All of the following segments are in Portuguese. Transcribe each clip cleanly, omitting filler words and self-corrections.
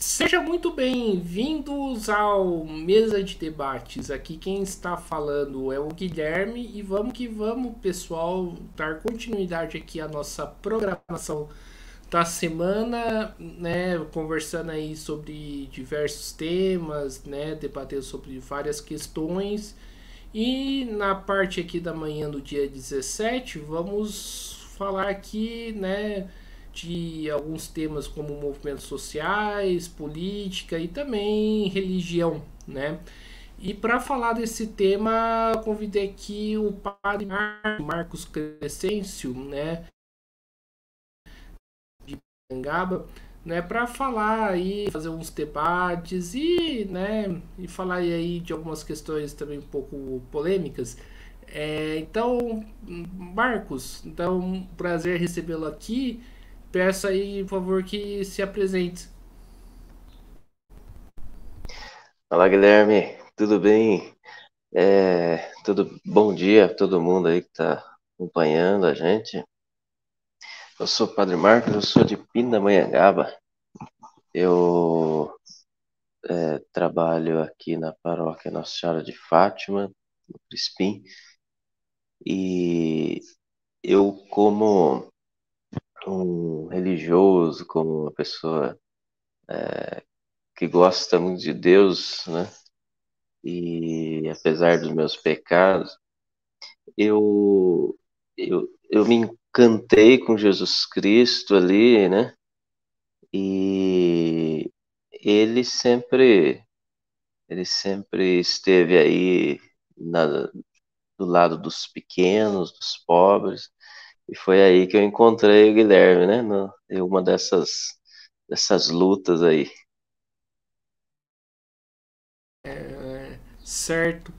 Seja muito bem-vindos ao Mesa de Debates. Aqui quem está falando é o Guilherme e vamos que vamos, pessoal, dar continuidade aqui à nossa programação da semana, né, conversando aí sobre diversos temas, né, debatendo sobre várias questões. E na parte aqui da manhã do dia 17 vamos falar aqui, né, de alguns temas como movimentos sociais, política e também religião, né? E para falar desse tema, convidei aqui o padre Marcos Crescêncio, né, de Angaba, né, para falar aí, fazer uns debates e, né, e falar aí de algumas questões também um pouco polêmicas. Então, Marcos, então, um prazer recebê-lo aqui. Peço aí, por favor, que se apresente. Fala, Guilherme, tudo bem? Tudo bom dia a todo mundo aí que está acompanhando a gente. Eu sou o Padre Marcos, eu sou de Pindamonhangaba. Eu trabalho aqui na paróquia Nossa Senhora de Fátima, no Crispim, e eu, como um religioso, como uma pessoa que gosta muito de Deus, né? E apesar dos meus pecados, eu me encantei com Jesus Cristo ali, né? E ele sempre, ele sempre esteve aí do lado dos pequenos, dos pobres, e foi aí que eu encontrei o Guilherme, né? Em uma dessas lutas aí. Certo.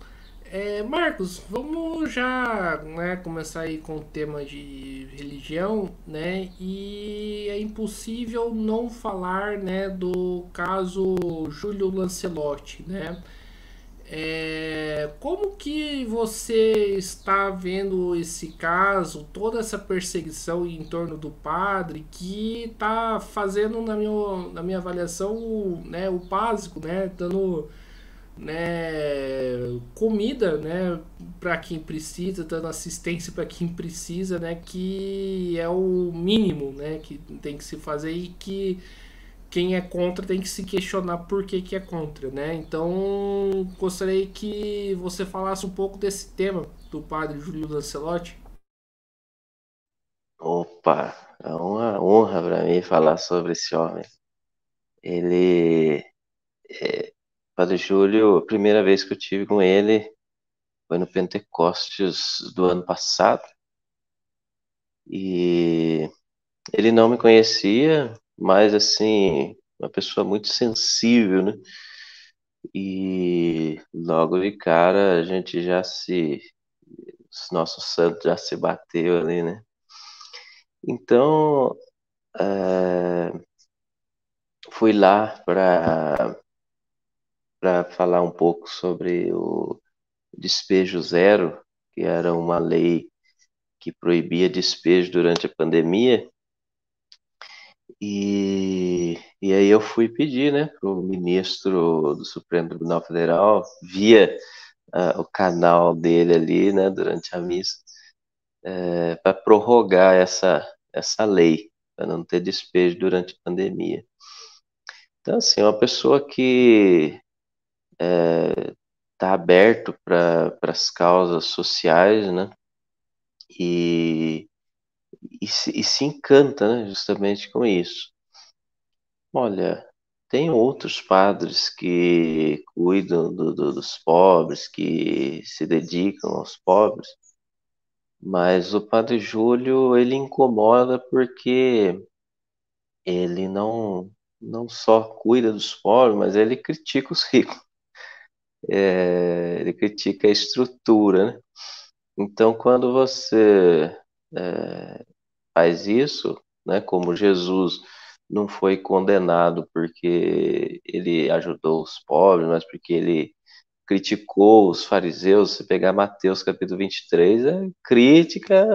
Marcos, vamos já, né, começar aí com o tema de religião, né? E é impossível não falar, né, do caso Júlio Lancelotti, né? Como que você está vendo esse caso, toda essa perseguição em torno do padre, que está fazendo, na minha avaliação, né, o básico, né, dando, né, comida, né, para quem precisa, dando assistência para quem precisa, né, que é o mínimo, né, que tem que se fazer e que quem é contra tem que se questionar por que, que é contra, né? Então, gostaria que você falasse um pouco desse tema do padre Júlio Lancelotti. Opa, é uma honra para mim falar sobre esse homem. Ele, Padre Júlio, a primeira vez que eu tive com ele foi no Pentecostes do ano passado. E ele não me conhecia, mas assim, uma pessoa muito sensível, né? E logo de cara a gente os nossos santos já se bateu ali, né? Então, é, fui lá para falar um pouco sobre o despejo zero, que era uma lei que proibia despejo durante a pandemia. E aí eu fui pedir, né, para o ministro do Supremo Tribunal Federal, via o canal dele ali, né, durante a missa, para prorrogar essa lei, para não ter despejo durante a pandemia. Então, assim, é uma pessoa que está aberto para as causas sociais, né, e, e se encanta, né, justamente com isso. Olha, tem outros padres que cuidam dos pobres, que se dedicam aos pobres, mas o Padre Júlio ele incomoda porque ele não só cuida dos pobres, mas ele critica os ricos. Ele critica a estrutura, né? Então, quando você faz isso, né, como Jesus não foi condenado porque ele ajudou os pobres, mas porque ele criticou os fariseus. Se pegar Mateus capítulo 23, é crítica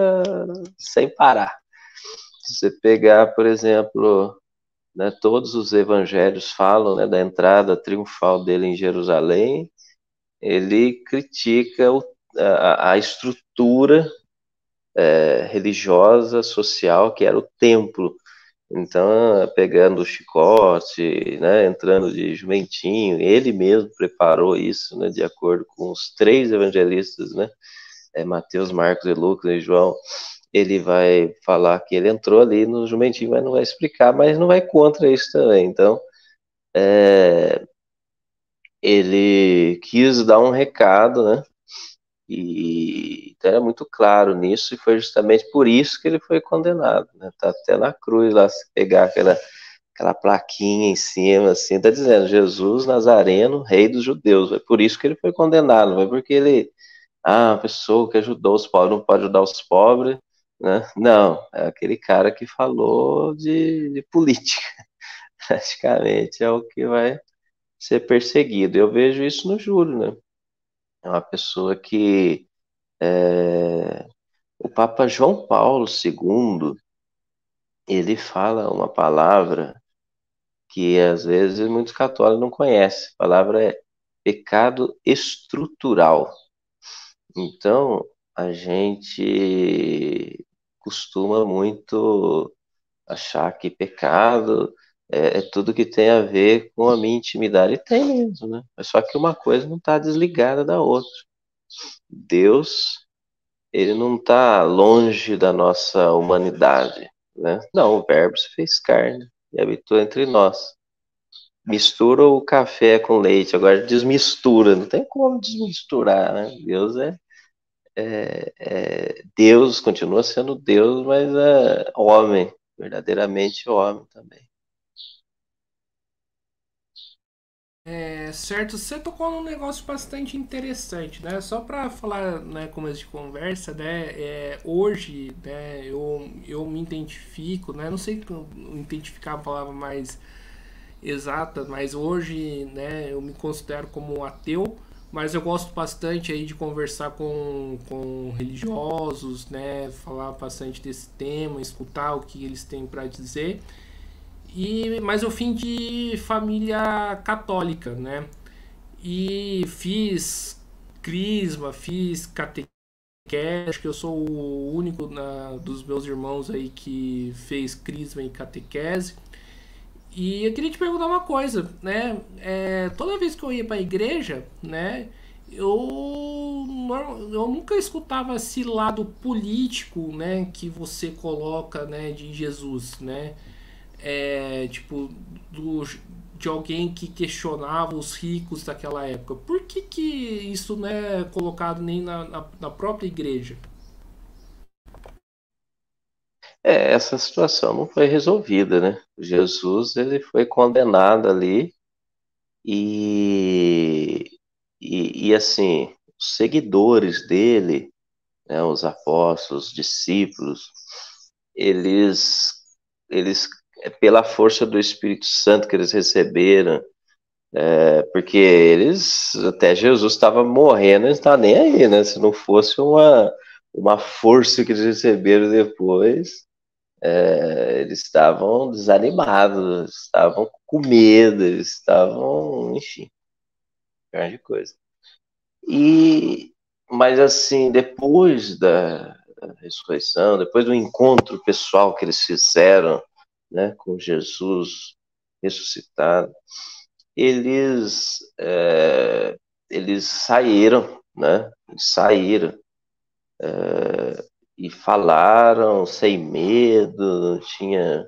sem parar. Se você pegar, por exemplo, né? Todos os evangelhos falam, né, da entrada triunfal dele em Jerusalém. Ele critica a estrutura religiosa, social, que era o templo. Então, pegando o chicote, né, entrando de jumentinho, ele mesmo preparou isso, né, de acordo com os três evangelistas, né, Mateus, Marcos e Lucas e João. Ele vai falar que ele entrou ali no jumentinho, mas não vai explicar, mas não vai contra isso também. Então, ele quis dar um recado, né, e então era muito claro nisso, e foi justamente por isso que ele foi condenado, né? Tá até na cruz lá, se pegar aquela plaquinha em cima, assim, tá dizendo Jesus Nazareno, rei dos judeus. É por isso que ele foi condenado, não é porque ele, uma pessoa que ajudou os pobres, não pode ajudar os pobres, né? Não, é aquele cara que falou de política, praticamente é o que vai ser perseguido. Eu vejo isso no Júlio, né? É uma pessoa que o Papa João Paulo II, ele fala uma palavra que às vezes muitos católicos não conhecem. A palavra é pecado estrutural. Então, a gente costuma muito achar que pecado é tudo que tem a ver com a minha intimidade. E tem mesmo, né? Mas só que uma coisa não está desligada da outra. Deus, ele não está longe da nossa humanidade, né? Não, o Verbo se fez carne e habitou entre nós. Mistura o café com leite, agora desmistura, não tem como desmisturar, né? Deus Deus, continua sendo Deus, mas é homem, verdadeiramente homem também. Certo, você tocou num negócio bastante interessante, né? Só para falar, né, começo de conversa, né? Hoje, né, eu me identifico, né? Não sei identificar a palavra mais exata, mas hoje, né, eu me considero como um ateu, mas eu gosto bastante aí de conversar com religiosos, né? Falar bastante desse tema, escutar o que eles têm para dizer. Mas eu vim de família católica, né? E fiz crisma, fiz catequese, acho que eu sou o único dos meus irmãos aí que fez crisma e catequese. E eu queria te perguntar uma coisa, né? Toda vez que eu ia para a igreja, né? Eu nunca escutava esse lado político, né? Que você coloca, né? De Jesus, né? Tipo, do, de alguém que questionava os ricos daquela época. Por que isso não é colocado nem na própria igreja? Essa situação não foi resolvida, né? Jesus, ele foi condenado ali e, e assim, os seguidores dele, né, os apóstolos, os discípulos, eles, eles, pela força do Espírito Santo que eles receberam, porque eles, até Jesus estava morrendo, eles não estavam nem aí, né? Se não fosse uma força que eles receberam depois, eles estavam desanimados, estavam com medo, eles estavam, enfim, grande coisa. E, mas assim, depois da ressurreição, depois do encontro pessoal que eles fizeram, né, com Jesus ressuscitado, eles eles saíram, né? Eles saíram e falaram sem medo, não tinha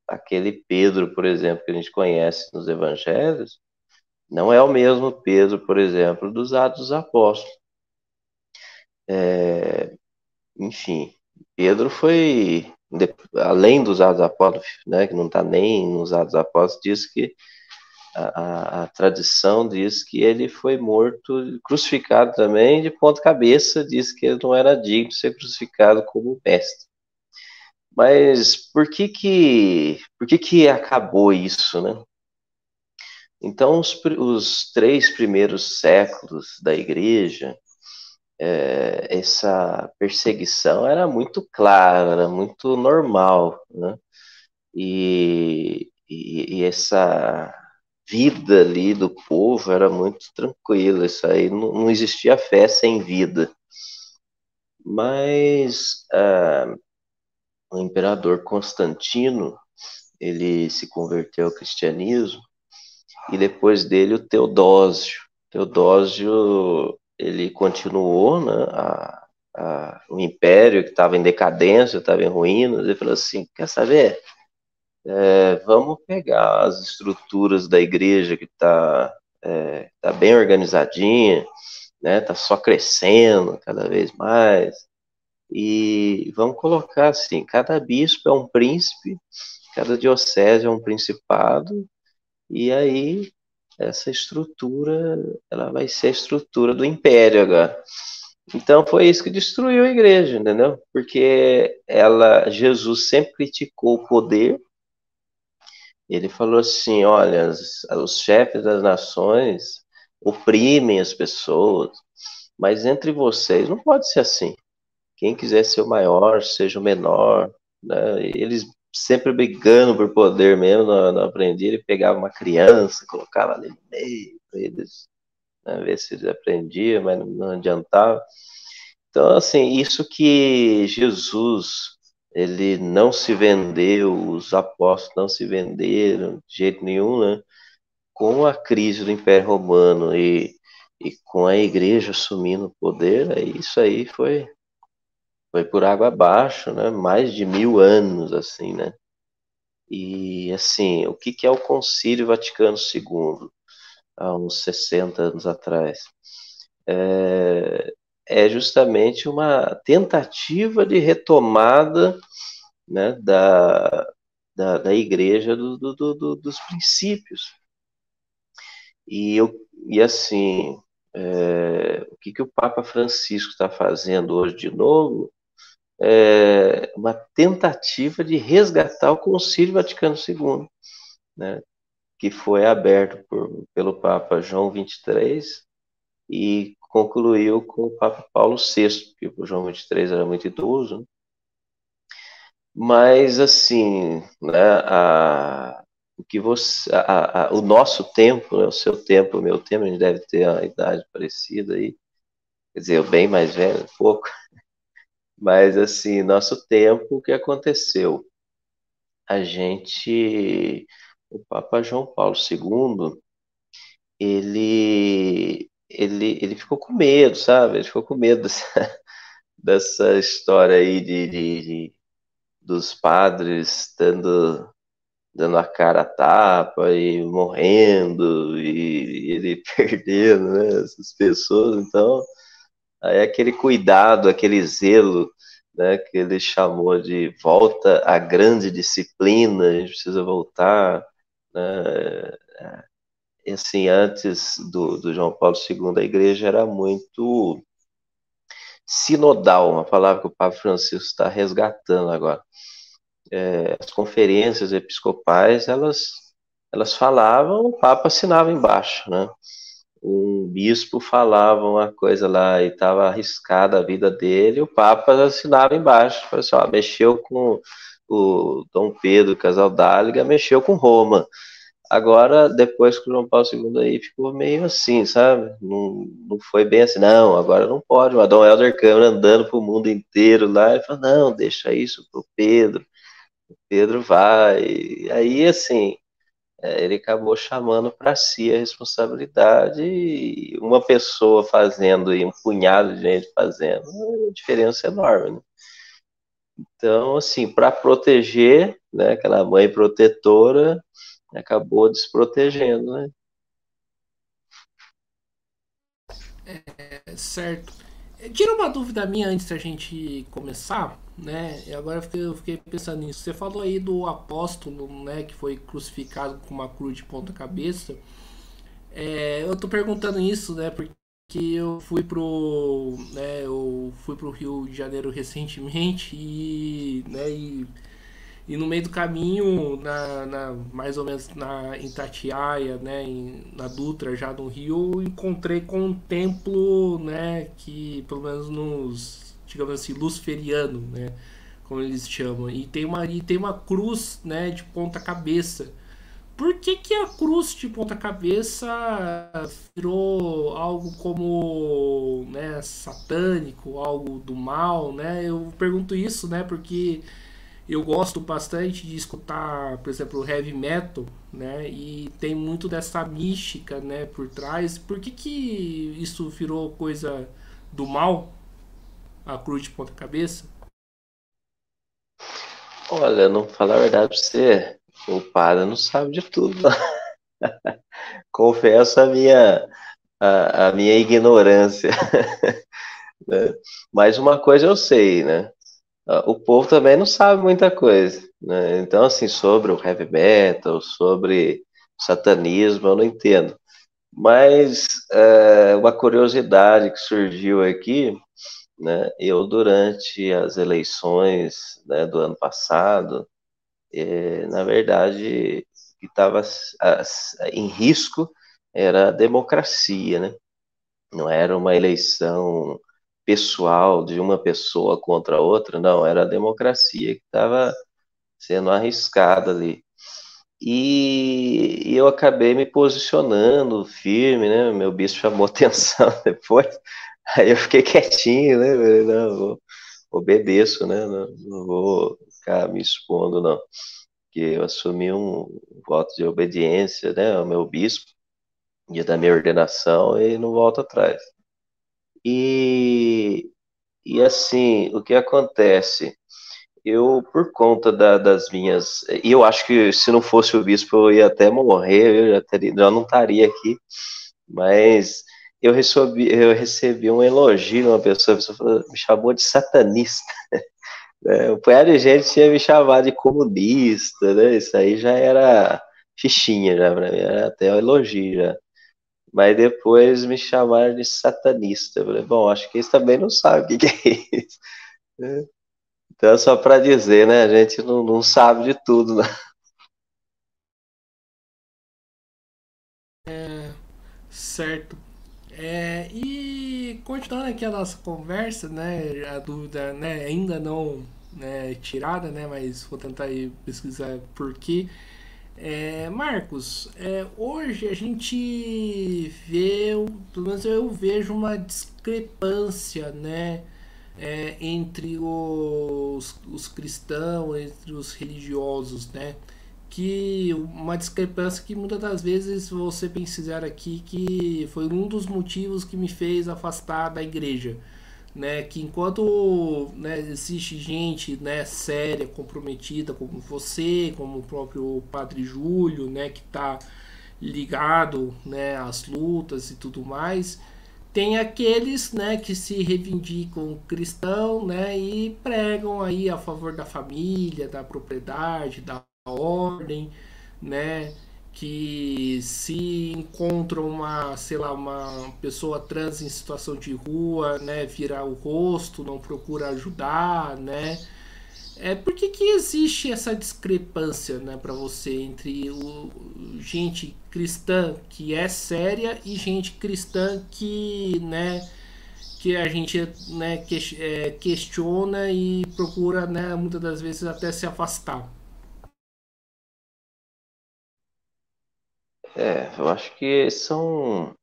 aquele Pedro, por exemplo, que a gente conhece nos evangelhos, não é o mesmo Pedro, por exemplo, dos Atos dos Apóstolos. Enfim, Pedro foi, além dos Atos dos Apóstolos, né, que não está nem nos Atos dos Apóstolos, diz que a tradição diz que ele foi morto, crucificado também, de ponta cabeça, diz que ele não era digno de ser crucificado como mestre. Mas por que que acabou isso, né? Então, os três primeiros séculos da igreja, essa perseguição era muito clara, era muito normal, né? e essa vida ali do povo era muito tranquila. Isso aí não existia fé sem vida. Mas o imperador Constantino, ele se converteu ao cristianismo, e depois dele o Teodósio. Teodósio, ele continuou, né, o império que estava em decadência, estava em ruínas. Ele falou assim, quer saber? Vamos pegar as estruturas da igreja que tá bem organizadinha, né, tá só crescendo cada vez mais, e vamos colocar assim, cada bispo é um príncipe, cada diocese é um principado, e aí essa estrutura, ela vai ser a estrutura do império agora. Então foi isso que destruiu a igreja, entendeu? Porque Jesus sempre criticou o poder. Ele falou assim, olha, os chefes das nações oprimem as pessoas, mas entre vocês não pode ser assim. Quem quiser ser o maior, seja o menor, né? Eles sempre brigando por poder mesmo, não aprendia. Ele pegava uma criança, colocava ali no meio, para eles, né, ver se eles aprendiam, mas não adiantava. Então, assim, isso que Jesus, ele não se vendeu, os apóstolos não se venderam de jeito nenhum, né? Com a crise do Império Romano e com a igreja assumindo o poder, isso aí foi por água abaixo, né? Mais de 1000 anos, assim, né? E, assim, o que é o Concílio Vaticano II, há uns 60 anos atrás? É, é justamente uma tentativa de retomada, né, da igreja dos princípios. E assim, o que o Papa Francisco está fazendo hoje de novo é uma tentativa de resgatar o Concílio Vaticano II, né, que foi aberto pelo Papa João XXIII e concluiu com o Papa Paulo VI, porque o João XXIII era muito idoso, né? Mas assim, né, o nosso tempo, né, o seu tempo, o meu tempo, a gente deve ter uma idade parecida aí, quer dizer, eu bem mais velho, um pouco, mas assim, nosso tempo, o que aconteceu? A gente, o Papa João Paulo II, ele ficou com medo, sabe? Ele ficou com medo dessa história aí dos padres dando a cara a tapa e morrendo e ele perdendo, né, essas pessoas. Então, aí aquele cuidado, aquele zelo, né, que ele chamou de volta à grande disciplina, a gente precisa voltar, né? E assim, antes do João Paulo II, a igreja era muito sinodal, uma palavra que o Papa Francisco está resgatando agora. As conferências episcopais, elas falavam, o Papa assinava embaixo, né? Um bispo falava uma coisa lá e estava arriscada a vida dele, o Papa assinava embaixo, falou assim, ó, mexeu com o Dom Pedro Casaldáliga, mexeu com Roma. Agora, depois que o João Paulo II aí ficou meio assim, sabe? Não foi bem assim, não, agora não pode. O Dom Helder Câmara andando pro mundo inteiro lá, ele falou, não, deixa isso pro Pedro. Pedro vai. E aí, assim, ele acabou chamando para si a responsabilidade e uma pessoa fazendo e um punhado de gente fazendo, é uma diferença enorme, né? Então, assim, para proteger, né, aquela mãe protetora acabou desprotegendo, né? Certo. Tira uma dúvida minha antes da gente começar, né? E agora eu fiquei pensando nisso. Você falou aí do apóstolo, né, que foi crucificado com uma cruz de ponta cabeça. Eu tô perguntando isso, né, porque eu fui pro Rio de Janeiro recentemente e no meio do caminho, mais ou menos em Itatiaia, né, na Dutra, já no Rio, eu encontrei com um templo, né, que pelo menos digamos assim, luciferiano, né, como eles chamam. E tem uma cruz, né, de ponta cabeça. Por que que a cruz de ponta cabeça virou algo como, né, satânico, algo do mal, né? Eu pergunto isso, né, porque eu gosto bastante de escutar, por exemplo, heavy metal, né? E tem muito dessa mística, né, por trás. Por que que isso virou coisa do mal, a cruz de ponta cabeça? Olha, não falar a verdade pra você, o padre não sabe de tudo, não. Confesso a minha ignorância, né? Mas uma coisa eu sei, né? O povo também não sabe muita coisa, né? Então, assim, sobre o heavy metal, sobre o satanismo, eu não entendo. Mas uma curiosidade que surgiu aqui, né? Eu, durante as eleições, né, do ano passado, na verdade, o que estava em risco era a democracia, né? Não era uma eleição pessoal de uma pessoa contra outra, não, era a democracia que estava sendo arriscada ali. E eu acabei me posicionando firme, né? Meu bispo chamou atenção depois, aí eu fiquei quietinho, né? Não, obedeço, né? Não vou ficar me expondo, não. Porque eu assumi um voto de obediência, né? Ao meu bispo, dia da minha ordenação, e não volto atrás. E, e assim, o que acontece? Eu, por conta das minhas. E eu acho que se não fosse o bispo, eu ia até morrer, já não estaria aqui. Mas eu recebi um elogio de uma pessoa, a pessoa me chamou de satanista. Né? Um punhado de gente tinha me chamado de comunista, né? Isso aí já era fichinha, já pra mim, era até um elogio já. Mas depois me chamaram de satanista. Eu falei, bom, acho que eles também não sabem o que que é isso. Então, só para dizer, né? A gente não sabe de tudo, né? Certo. E continuando aqui a nossa conversa, né, a dúvida, né, ainda não, né, tirada, né, mas vou tentar aí pesquisar por quê. Marcos, hoje a gente vê, pelo menos eu vejo uma discrepância, né, entre os cristãos, entre os religiosos, né, que uma discrepância que muitas das vezes você considerar aqui que foi um dos motivos que me fez afastar da igreja, né, que enquanto, né, existe gente, né, séria, comprometida como você, como o próprio Padre Júlio, né, que está ligado, né, às lutas e tudo mais, tem aqueles, né, que se reivindicam cristão, né, e pregam aí a favor da família, da propriedade, da ordem, né, que se encontram uma, sei lá, uma pessoa trans em situação de rua, né, vira o rosto, não procura ajudar, né? Por que que existe essa discrepância, né, para você entre gente cristã que é séria e gente cristã que, né, que a gente, né, questiona e procura, né, muitas das vezes até se afastar? Eu acho que são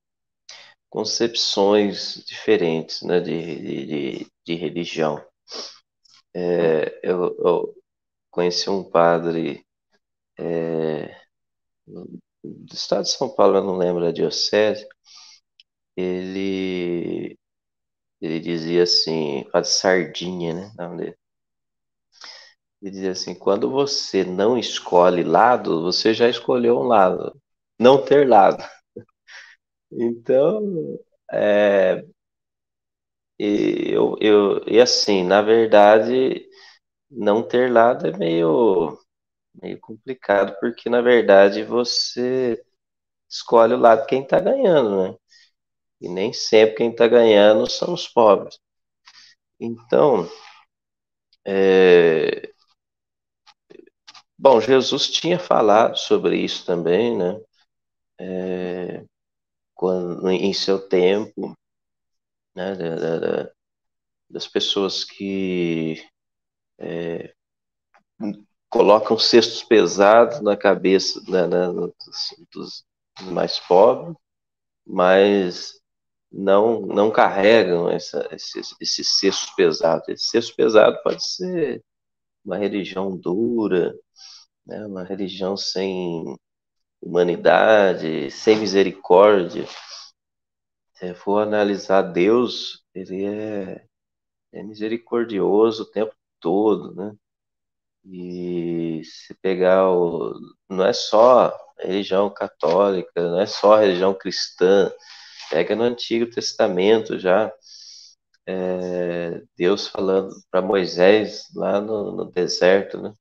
concepções diferentes, né, de religião. Eu conheci um padre do estado de São Paulo, eu não lembro a diocese. Ele, ele dizia assim, padre Sardinha, né? O nome dele. Ele dizia assim: quando você não escolhe lado, você já escolheu um lado. Não ter lado. Então, é, e assim, na verdade, não ter lado é meio complicado, porque na verdade você escolhe o lado de quem está ganhando, né? E nem sempre quem está ganhando são os pobres. Então, é, bom, Jesus tinha falado sobre isso também, né? Quando, em seu tempo, né? Das pessoas que colocam cestos pesados na cabeça, dos mais pobres, mas não carregam esses cestos pesados. Esse cesto pesado pode ser uma religião dura, né? Uma religião sem humanidade, sem misericórdia. Se for analisar Deus, ele é misericordioso o tempo todo, né? E se pegar não é só a religião católica, não é só a religião cristã, pega no Antigo Testamento já, Deus falando para Moisés lá no deserto, né?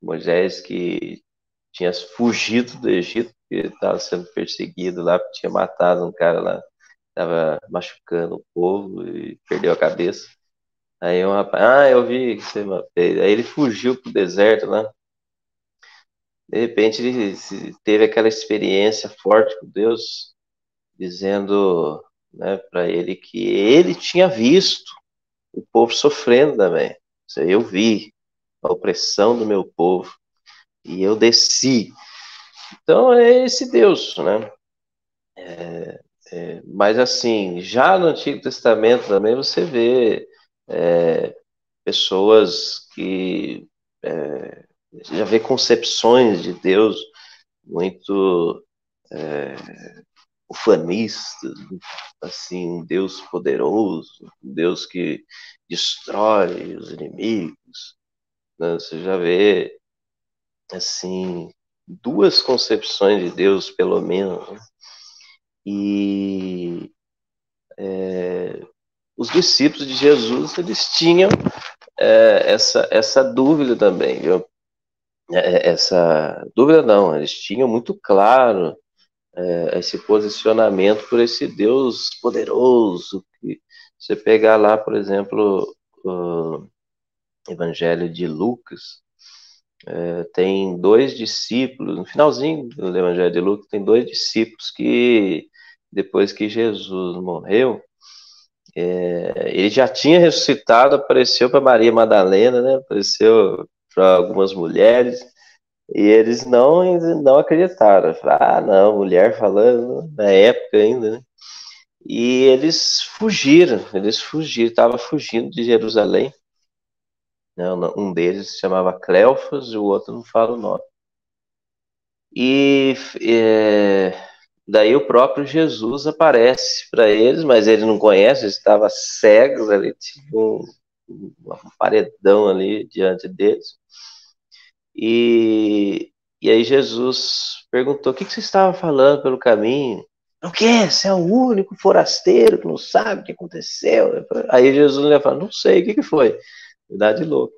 Moisés que tinha fugido do Egito, porque estava sendo perseguido lá, porque tinha matado um cara lá, estava machucando o povo e perdeu a cabeça. Aí um rapaz, eu vi que você fez. Aí ele fugiu pro deserto lá. De repente ele teve aquela experiência forte com Deus, dizendo, né, para ele que ele tinha visto o povo sofrendo também. Isso aí eu vi a opressão do meu povo e eu desci. Então é esse Deus, né? Mas assim, já no Antigo Testamento também você vê pessoas que já vê concepções de Deus muito ufanistas, assim, um Deus poderoso, um Deus que destrói os inimigos, né? Você já vê assim duas concepções de Deus pelo menos, né? E os discípulos de Jesus eles tinham essa dúvida também, viu? Essa dúvida não, eles tinham muito claro esse posicionamento por esse Deus poderoso. Que você pegar lá, por exemplo, o Evangelho de Lucas, tem dois discípulos, no finalzinho do Evangelho de Lucas, tem dois discípulos que, depois que Jesus morreu, ele já tinha ressuscitado, apareceu para Maria Madalena, né? Apareceu para algumas mulheres, e eles não acreditaram. Falaram, não, mulher falando, na época ainda, né? E eles fugiram, estavam fugindo de Jerusalém. Um deles se chamava Cleofas e o outro não fala o nome. E daí o próprio Jesus aparece para eles, mas ele não conhece, eles estavam cegos ali, tinha um paredão ali diante deles. E aí Jesus perguntou: o que você estava falando pelo caminho? O quê? Você é o único forasteiro que não sabe o que aconteceu? Aí Jesus lhe fala: não sei, o que foi? Dá de louco.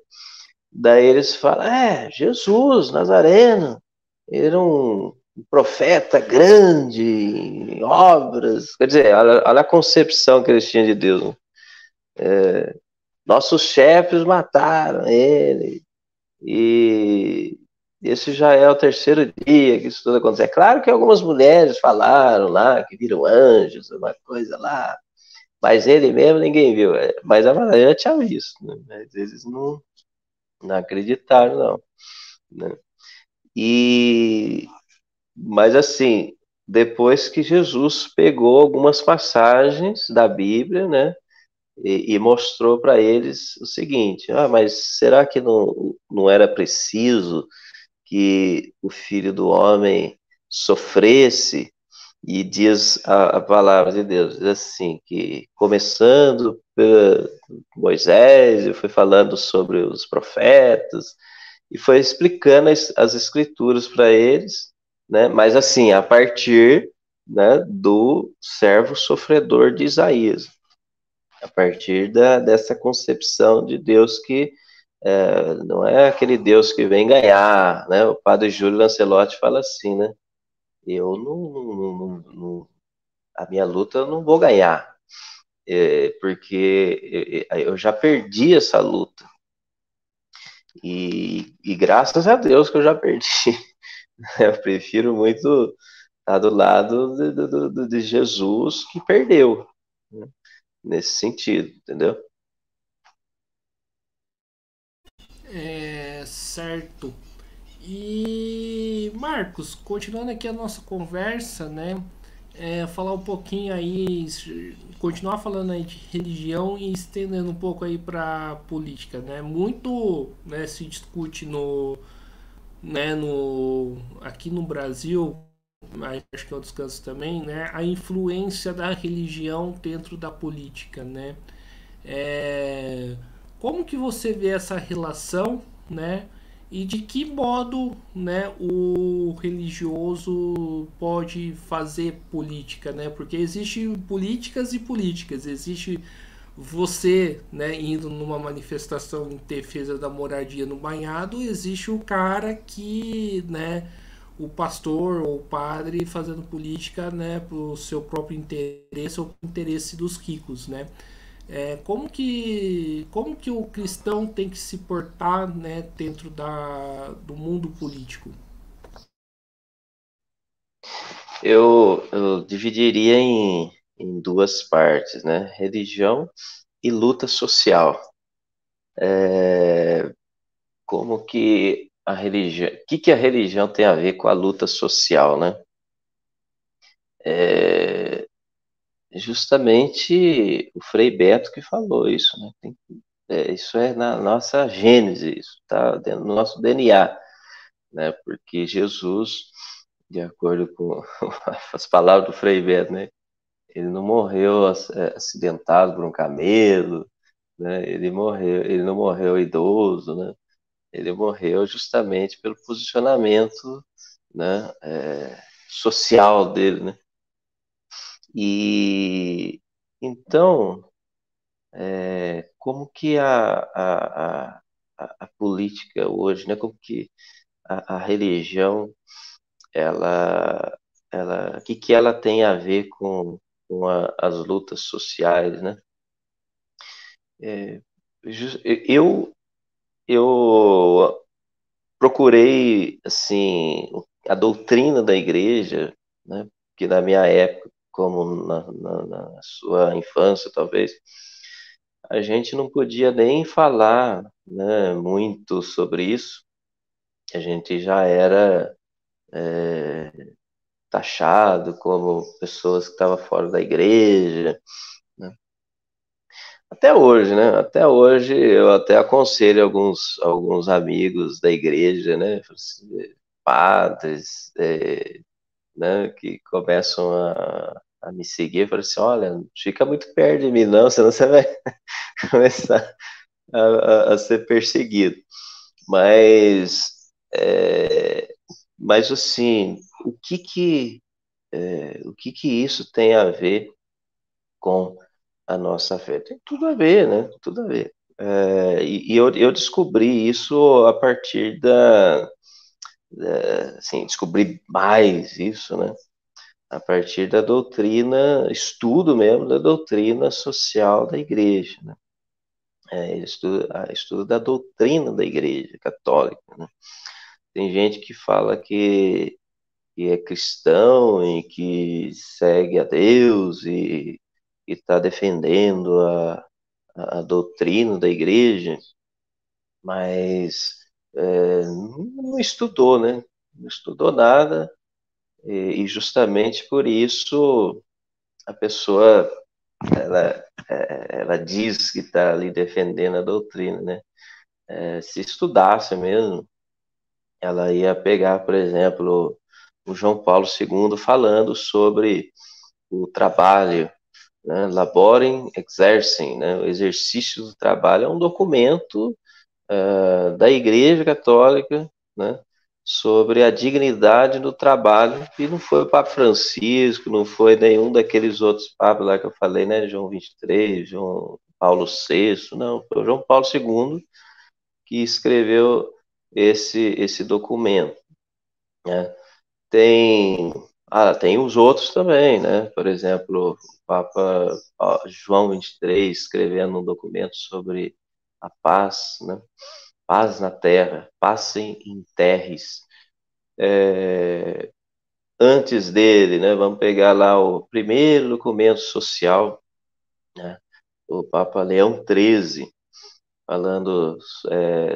Daí eles falam: Jesus, Nazareno, ele era um profeta grande, em obras. Quer dizer, olha a concepção que eles tinham de Deus, né? Nossos chefes mataram ele, e esse já é o terceiro dia que isso tudo acontece. É claro que algumas mulheres falaram lá que viram anjos, uma coisa lá, mas ele mesmo ninguém viu. Mas a Maranhão tinha visto, né? Mas eles não acreditaram, não. Né? Mas assim, depois que Jesus pegou algumas passagens da Bíblia, né? E mostrou para eles o seguinte: mas será que não era preciso que o Filho do Homem sofresse? E diz a palavra de Deus, diz assim, que começando por Moisés, e foi falando sobre os profetas, e foi explicando as escrituras para eles, né? Mas assim, a partir, né, do servo sofredor de Isaías, a partir dessa concepção de Deus que não é aquele Deus que vem ganhar, né? O padre Júlio Lancelotti fala assim, né? Eu a minha luta eu não vou ganhar, porque eu já perdi essa luta. E graças a Deus que eu já perdi. Eu prefiro muito estar do lado de Jesus que perdeu, né? Nesse sentido, entendeu? Certo. E Marcos, continuando aqui a nossa conversa, né? Falar um pouquinho aí, continuar falando aí de religião e estendendo um pouco aí para política, né? Muito, né, se discute no aqui no Brasil, mas acho que em outros cantos também, né? A influência da religião dentro da política, né? É, como que você vê essa relação, né? E de que modo, né, o religioso pode fazer política, né? Porque existe políticas e políticas. Existe você, né, indo numa manifestação em defesa da moradia no banhado, existe o cara que, né, o pastor ou o padre fazendo política, né, pro seu próprio interesse ou pro interesse dos ricos, né? Como que o cristão tem que se portar, né, dentro do mundo político? Eu dividiria em duas partes, né? Religião e luta social. Como que a religião, o que que a religião tem a ver com a luta social, né? É, justamente o Frei Beto que falou isso, né? Isso é na nossa gênese, isso está dentro do nosso DNA, né? Porque Jesus, de acordo com as palavras do Frei Beto, né? Ele não morreu acidentado por um camelo, né? Ele não morreu idoso, né? Ele morreu justamente pelo posicionamento, né? Social dele, né? E então, como que a política hoje, né? Como que a religião, ela, o que que ela tem a ver com as lutas sociais, né? É, eu, eu procurei, assim, a doutrina da igreja, né? Que na minha época, como na sua infância, talvez, a gente não podia nem falar, né, muito sobre isso. A gente já era taxado como pessoas que estavam fora da igreja, né? Até hoje, né? Até hoje eu até aconselho alguns amigos da igreja, né? Padres, né? Que começam a me seguir, eu falo assim, olha, não fica muito perto de mim não, senão você vai começar a ser perseguido. Mas, mas assim, o que que isso tem a ver com a nossa fé? Tem tudo a ver, né? Tudo a ver. E eu descobri isso a partir assim, descobri mais isso, né? A partir da doutrina, estudo mesmo da doutrina social da igreja, né? Estudo da doutrina da igreja católica, né? Tem gente que fala que é cristão e que segue a Deus e está defendendo a doutrina da igreja, mas não estudou, né? Não estudou nada e justamente por isso a pessoa ela diz que está ali defendendo a doutrina, né? Se estudasse mesmo, ela ia pegar, por exemplo, o João Paulo II falando sobre o trabalho, né? Laborem exercem, né? O exercício do trabalho é um documento da Igreja Católica, né? Sobre a dignidade do trabalho, e não foi o Papa Francisco, não foi nenhum daqueles outros papas lá que eu falei, né? João 23, João Paulo VI, não, foi o João Paulo II que escreveu esse documento, né? Tem, tem os outros também, né? Por exemplo, o Papa João 23 escrevendo um documento sobre a paz, né? Paz na terra, passem em terres. Antes dele, né? Vamos pegar lá o primeiro documento social, né? O Papa Leão XIII, falando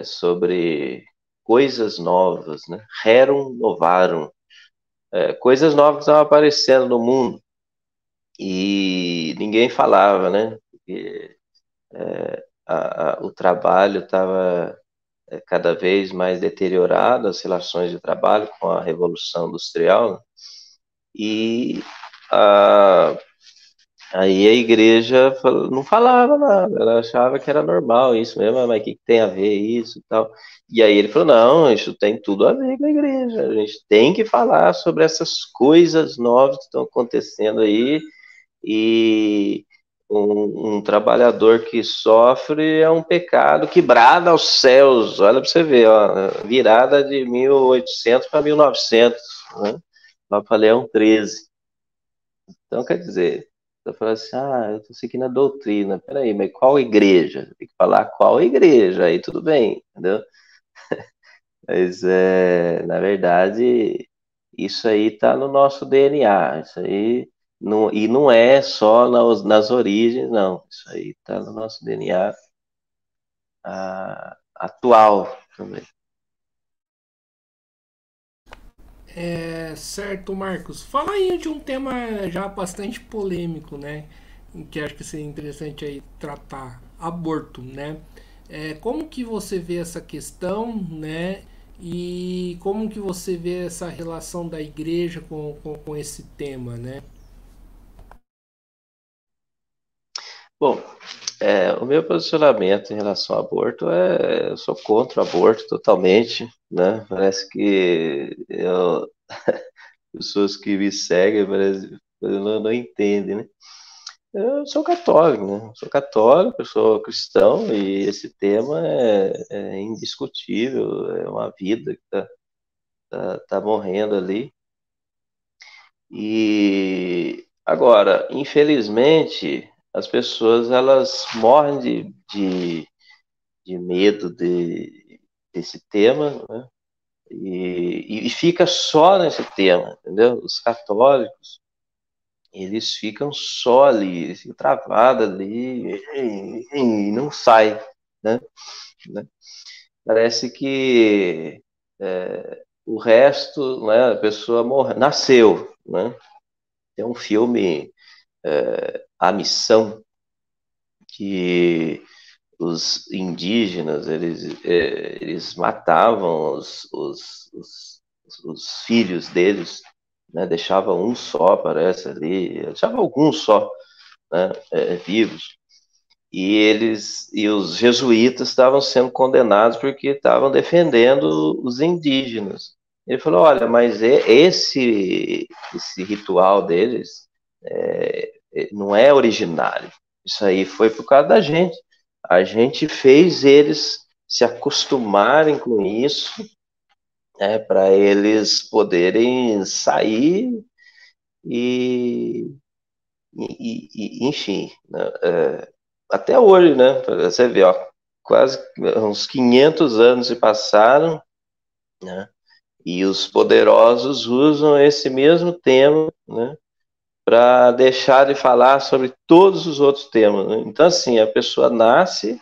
sobre coisas novas, né? Rerum novarum, coisas novas que estavam aparecendo no mundo e ninguém falava, né? Porque, o trabalho estava cada vez mais deteriorado, as relações de trabalho com a Revolução Industrial, né? E a, aí a igreja não falava nada, ela achava que era normal isso mesmo, mas o que tem a ver isso e tal? E aí ele falou, não, isso tem tudo a ver com a igreja, a gente tem que falar sobre essas coisas novas que estão acontecendo aí, e um trabalhador que sofre é um pecado que brada aos céus, olha para você ver, ó, virada de 1800 para 1900, né? Lá para Leão 13. Então, quer dizer, eu falo assim, eu estou seguindo a doutrina. Peraí, mas qual igreja? Tem que falar qual igreja, aí tudo bem, entendeu? Mas, na verdade, isso aí está no nosso DNA. Isso aí não, e não é só nas origens, não. Isso aí está no nosso DNA atual também. Certo, Marcos. Fala aí de um tema já bastante polêmico, né? Que acho que seria interessante aí tratar. Aborto, né? Como que você vê essa questão, né? E como que você vê essa relação da igreja com esse tema, né? Bom, o meu posicionamento em relação ao aborto eu sou contra o aborto totalmente, né? Parece que pessoas que me seguem parece, não entendem, né? Eu sou católico, né? Sou católico, eu sou cristão e esse tema é indiscutível, é uma vida que tá morrendo ali. E agora, infelizmente, as pessoas elas morrem de medo desse tema, né? E fica só nesse tema, entendeu? Os católicos, eles ficam só ali, ficam travados ali e não sai, né? Parece que o resto, né, a pessoa nasceu, né? Tem um filme, A Missão, que os indígenas eles matavam os filhos deles, né? Deixavam um só, parece ali, deixavam alguns só, né? Vivos. E os jesuítas estavam sendo condenados porque estavam defendendo os indígenas. Ele falou: olha, mas esse ritual deles não é originário. Isso aí foi por causa da gente. A gente fez eles se acostumarem com isso, para eles poderem sair e, enfim, né, até hoje, né? Você vê, ó, quase uns 500 anos se passaram, né? E os poderosos usam esse mesmo tema, né? Para deixar de falar sobre todos os outros temas, né? Então, assim, a pessoa nasce,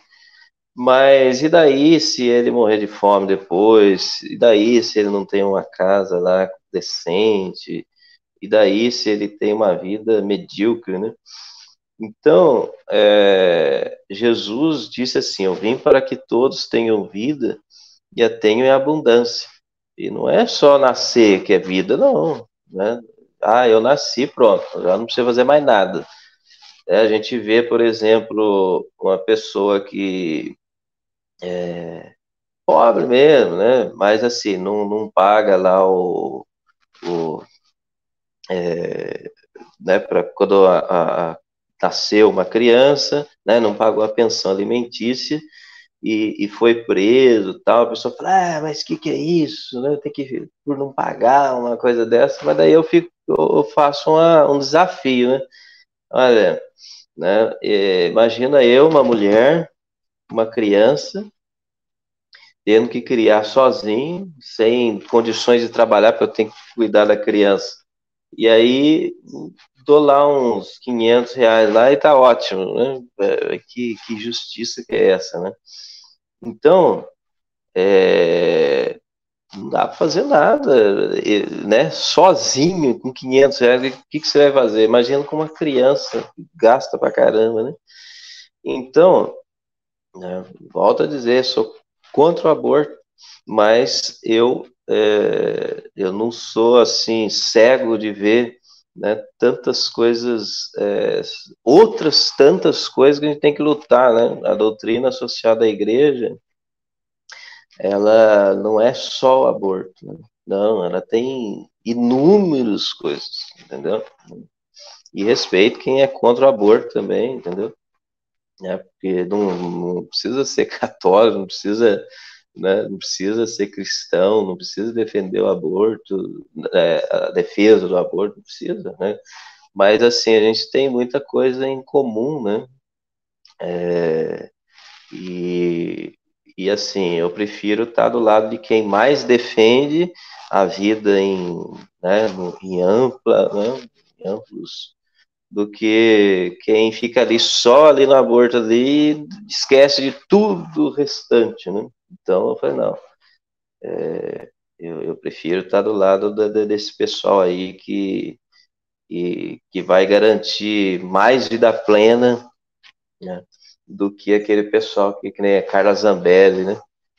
mas e daí se ele morrer de fome depois? E daí se ele não tem uma casa lá decente? E daí se ele tem uma vida medíocre, né? Então, Jesus disse assim: eu vim para que todos tenham vida e a tenham em abundância. E não é só nascer que é vida, não, né? Eu nasci, pronto, já não precisa fazer mais nada. A gente vê, por exemplo, uma pessoa que pobre mesmo, né? Mas assim, não paga lá o né, para quando nasceu uma criança, né? Não pagou a pensão alimentícia e foi preso, tal. A pessoa fala, mas que é isso, né? Tem que por não pagar uma coisa dessa. Mas daí eu faço um desafio, né? Olha, né? Imagina eu, uma mulher, uma criança, tendo que criar sozinho, sem condições de trabalhar, porque eu tenho que cuidar da criança. E aí dou lá uns R$ 500 lá e tá ótimo, né? Que justiça que é essa, né? Então, não dá para fazer nada, né? Sozinho, com R$ 500, o que você vai fazer? Imagina com uma criança, gasta pra caramba, né? Então, né, volto a dizer, sou contra o aborto, mas eu não sou assim cego de ver, né, tantas coisas, outras tantas coisas que a gente tem que lutar, né? A doutrina social da igreja, ela não é só o aborto, né? Não, ela tem inúmeras coisas, entendeu? E respeito quem é contra o aborto também, entendeu? Porque não precisa ser católico, não precisa, né, não precisa ser cristão, não precisa defender o aborto, a defesa do aborto, não precisa, né? Mas assim, a gente tem muita coisa em comum, né? É, e, e assim, eu prefiro estar do lado de quem mais defende a vida em ampla, né, em amplos, do que quem fica ali só ali no aborto ali e esquece de tudo o restante, né? Então eu falei, não, eu prefiro estar do lado desse pessoal aí que vai garantir mais vida plena, né, do que aquele pessoal que nem a Carla Zambelli, né?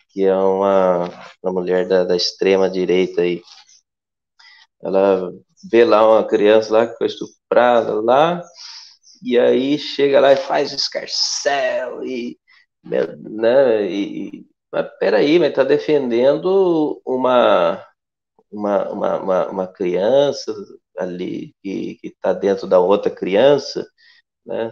Que é uma mulher da extrema direita aí. Ela vê lá uma criança lá que foi estuprada lá, e aí chega lá e faz escarcel, né? Mas peraí, mas tá defendendo uma criança ali que está dentro da outra criança, né?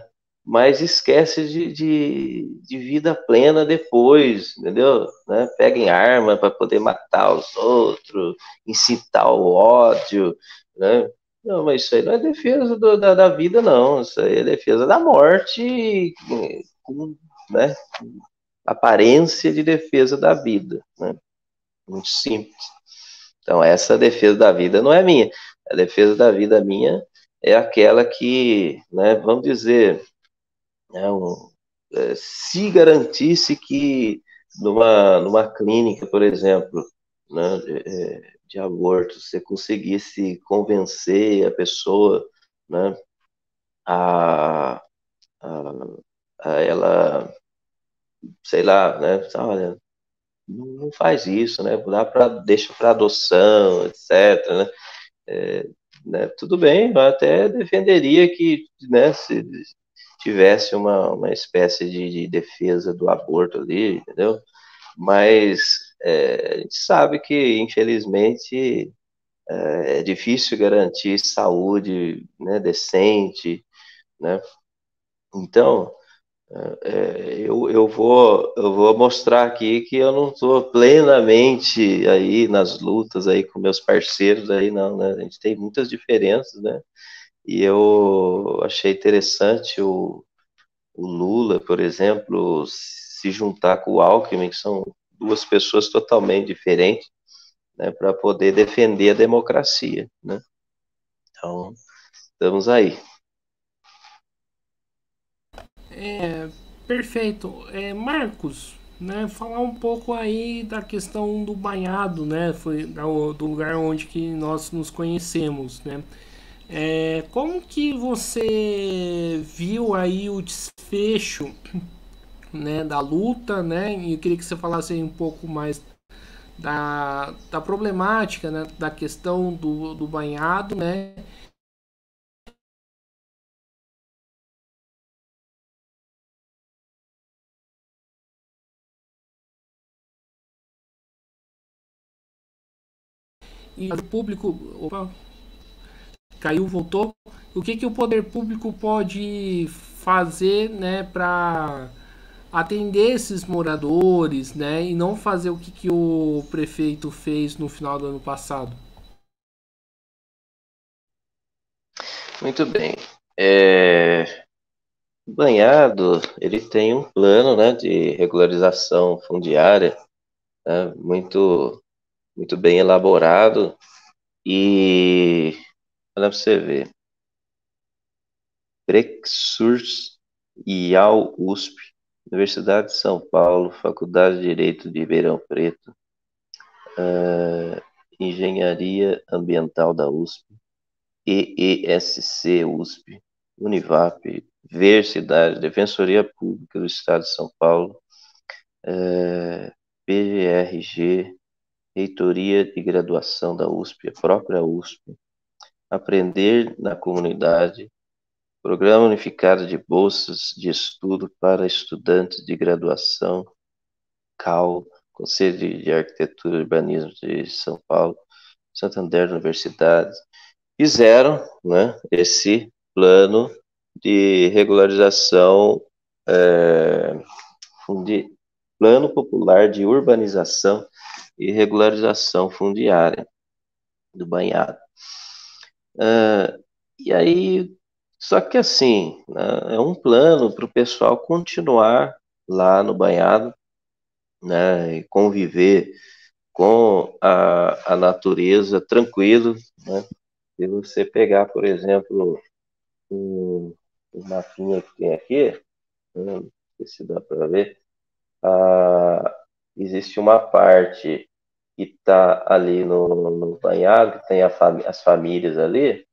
Mas esquece de vida plena depois, entendeu? Né? Pega em arma para poder matar os outros, incitar o ódio, né? Não, mas isso aí não é defesa da vida, não. Isso aí é defesa da morte, com, né, aparência de defesa da vida, né? Muito simples. Então, essa defesa da vida não é minha. A defesa da vida minha é aquela que, né, vamos dizer, né, se garantisse que numa clínica, por exemplo, né, de aborto, você conseguisse convencer a pessoa, né, a, a, a ela, sei lá, né, olha, não faz isso, né, deixa para adoção, etc, né, tudo bem, eu até defenderia que, né, se tivesse uma espécie de defesa do aborto ali, entendeu? Mas a gente sabe que, infelizmente, é difícil garantir saúde, né, decente, né? Então, eu vou mostrar aqui que eu não estou plenamente aí nas lutas aí com meus parceiros aí, não, né? A gente tem muitas diferenças, né? E eu achei interessante o Lula, por exemplo, se juntar com o Alckmin, que são duas pessoas totalmente diferentes, né, para poder defender a democracia, né? Então, estamos aí. Perfeito. Marcos, né, falar um pouco aí da questão do banhado, né, foi do lugar onde que nós nos conhecemos, né. Como que você viu aí o desfecho, né, da luta, né? E eu queria que você falasse aí um pouco mais da problemática, né, da questão do banhado, né? E o público, opa, caiu, voltou. O que o poder público pode fazer, né, para atender esses moradores, né, e não fazer o que o prefeito fez no final do ano passado? Muito bem. O Banhado, ele tem um plano, né, de regularização fundiária, né, muito bem elaborado e, olha para você ver, Prexurs e USP, Universidade de São Paulo, Faculdade de Direito de Ribeirão Preto, Engenharia Ambiental da USP, EESC USP, Univap, Versidade, Defensoria Pública do Estado de São Paulo, PGRG, Reitoria de Graduação da USP, a própria USP, Aprender na Comunidade, Programa Unificado de Bolsas de Estudo para Estudantes de Graduação, CAU, Conselho de Arquitetura e Urbanismo de São Paulo, Santander Universidade, fizeram, né, esse plano de regularização, Plano Popular de Urbanização e Regularização Fundiária do Banhado. E aí, só que assim, né, é um plano para o pessoal continuar lá no Banhado, né, e conviver com a natureza tranquilo, né? Se você pegar, por exemplo, um mapinha que tem aqui, não sei se dá para ver, existe uma parte que está ali no Banhado, que tem as famílias ali,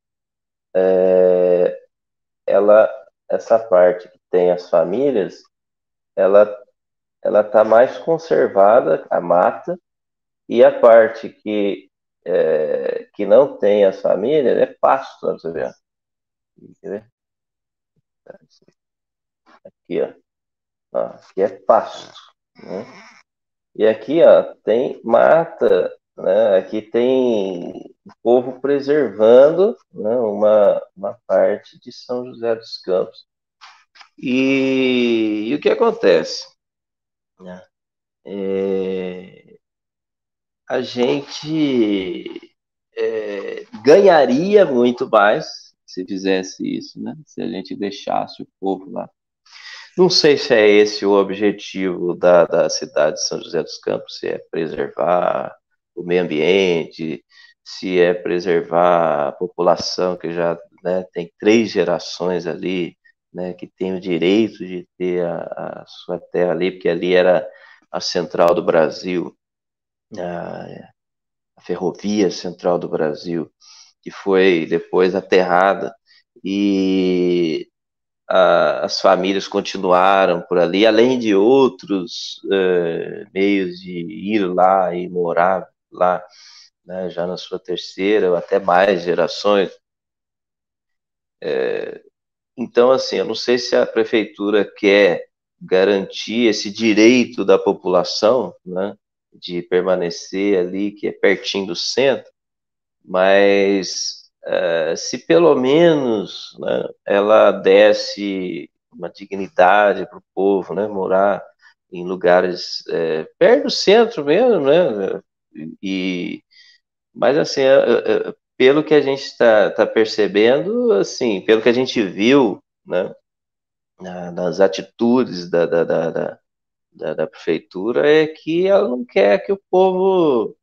essa parte que tem as famílias, ela está mais conservada, a mata, e a parte que não tem as famílias é pasto, você vê. Quer ver? Aqui, ó. Aqui é pasto, né? E aqui, ó, tem mata, né? Aqui tem o povo preservando, né, uma parte de São José dos Campos. E o que acontece? Né? A gente ganharia muito mais se fizesse isso, né? Se a gente deixasse o povo lá. Não sei se é esse o objetivo da cidade de São José dos Campos, se é preservar o meio ambiente, se é preservar a população que já, né, tem 3 gerações ali, né, que tem o direito de ter a sua terra ali, porque ali era a central do Brasil, a ferrovia central do Brasil, que foi depois aterrada, e as famílias continuaram por ali, além de outros meios de ir lá e morar lá, né, já na sua terceira ou até mais gerações. Então, assim, eu não sei se a prefeitura quer garantir esse direito da população, né, de permanecer ali, que é pertinho do centro, mas se pelo menos, né, ela desse uma dignidade para o povo, né, morar em lugares perto do centro mesmo, né, mas assim, pelo que a gente está percebendo, assim, pelo que a gente viu, né, nas atitudes da prefeitura, é que ela não quer que o povo